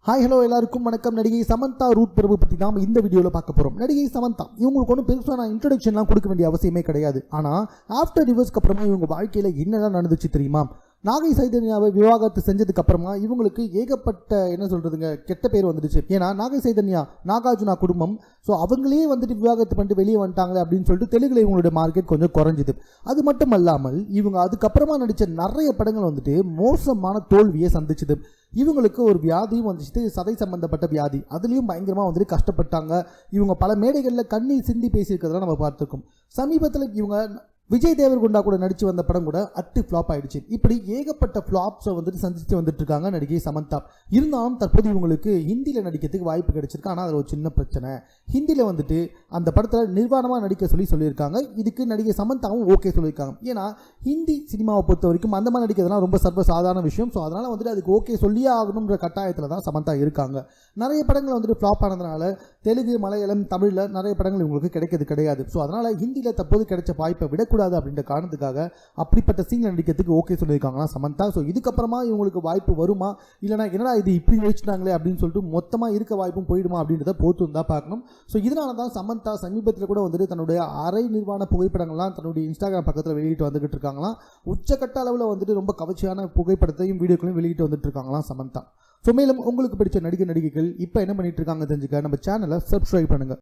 Hi hello எல்லாருக்கும் வணக்கம். நடிகை சமந்தா ரூத் பிரபு பற்றி தான் இந்த வீடியோவில் பார்க்க போகிறோம். நடிகை சமந்தா இவங்களுக்கு ஒன்றும் பெருசாக நான் இன்ட்ரடக்ஷன்லாம் கொடுக்க வேண்டிய அவசியமே கிடையாது. ஆனால் ஆஃப்டர் டிவோர்ஸ்க்கு அப்புறமா இவங்க வாழ்க்கையில் என்னெல்லாம் நடந்துச்சு தெரியுமா? நாகை சைதன்யாவை விவாகரத்து செஞ்சதுக்கு அப்புறமா இவங்களுக்கு ஏகப்பட்ட என்ன சொல்கிறதுங்க கெட்ட பேர் வந்துடுச்சு. ஏன்னா நாகை சைதன்யா நாகார்ஜுனா குடும்பம், ஸோ அவங்களே வந்துட்டு விவாகரத்து பண்ணிட்டு வெளியே வந்துட்டாங்களே அப்படின்னு சொல்லிட்டு தெலுங்குல இவங்களுடைய மார்க்கெட் கொஞ்சம் குறைஞ்சிது. அது மட்டும் அல்லாமல் இவங்க அதுக்கப்புறமா நடித்த நிறைய படங்கள் வந்துட்டு மோசமான தோல்வியை சந்திச்சுது. இவங்களுக்கு ஒரு வியாதியும் வந்துச்சு, சதை சம்பந்தப்பட்ட வியாதி. அதுலேயும் பயங்கரமாக வந்துட்டு கஷ்டப்பட்டாங்க. இவங்க பல மேடைகளில் கண்ணீர் சிந்தி பேசியிருக்கிறதெல்லாம் நம்ம பார்த்துருக்கோம். சமீபத்தில் இவங்க விஜய் தேவர்கொண்டா கூட நடித்து வந்த படம் கூட அட்டு ஃப்ளாப் ஆகிடுச்சு. இப்படி ஏகப்பட்ட ஃப்ளாப்ஸை வந்துட்டு சந்திச்சுட்டு வந்துட்டு இருக்காங்க நடிகை சமந்தா. இருந்தாலும் தற்போது இவங்களுக்கு ஹிந்தியில் நடிக்கிறதுக்கு வாய்ப்பு கிடைச்சிருக்கு. ஆனால் அதில் ஒரு சின்ன பிரச்சனை. ஹிந்தியில் வந்துட்டு அந்த படத்தில் நிர்வாணமாக நடிக்க சொல்லியிருக்காங்க. இதுக்கு நடிகை சமந்தாவும் ஓகே சொல்லியிருக்காங்க. ஏன்னா ஹிந்தி சினிமாவை பொறுத்த வரைக்கும் அந்த மாதிரி நடிக்கிறதுலாம் ரொம்ப சர்வசாதாரண விஷயம். ஸோ அதனால் வந்துட்டு அதுக்கு ஓகே சொல்லியே ஆகணுன்ற கட்டாயத்தில் தான் சமந்தா இருக்காங்க. நிறைய படங்கள் வந்துட்டு ஃப்ளாப் ஆனதுனால தெலுங்கு, மலையாளம், தமிழில் நிறைய படங்கள் இவங்களுக்கு கிடைக்கிறது கிடையாது. ஸோ அதனால் ஹிந்தியில் தற்போது கிடைச்ச வாய்ப்பை விடக்கூடாது அப்படின்ற காரணத்துக்காக அப்படிப்பட்ட சீனில் நடிக்கிறதுக்கு ஓகே சொல்லியிருக்காங்களா சமந்தா. ஸோ இதுக்கப்புறமா இவங்களுக்கு வாய்ப்பு வருமா, இல்லைனா என்னடா இது இப்படி வச்சுட்டாங்களே அப்படின்னு சொல்லிட்டு மொத்தமாக இருக்க வாய்ப்பும் போயிடுமா அப்படின்றத பொறுத்து தான் பார்க்கணும். ஸோ இதனால தான் சமந்தா சமீபத்தில் கூட வந்துட்டு தன்னுடைய அரை நிர்வாண புகைப்படங்கள்லாம் தன்னுடைய இன்ஸ்டாகிராம் பக்கத்தில் வெளியிட்டு வந்துகிட்டு இருக்காங்களாம். உச்சக்கட்ட அளவில் வந்துட்டு ரொம்ப கவர்ச்சியான புகைப்படத்தையும் வீடியோக்களையும் வெளியிட்டு வந்துட்டு இருக்காங்களாம் சமந்தா. ஸோ மேலும் உங்களுக்கு பிடிச்ச நடிகைகள் இப்போ என்ன பண்ணிட்டு இருக்காங்க தெரிஞ்சுக்க நம்ம சேனலை சப்ஸ்கிரைப் பண்ணுங்கள்.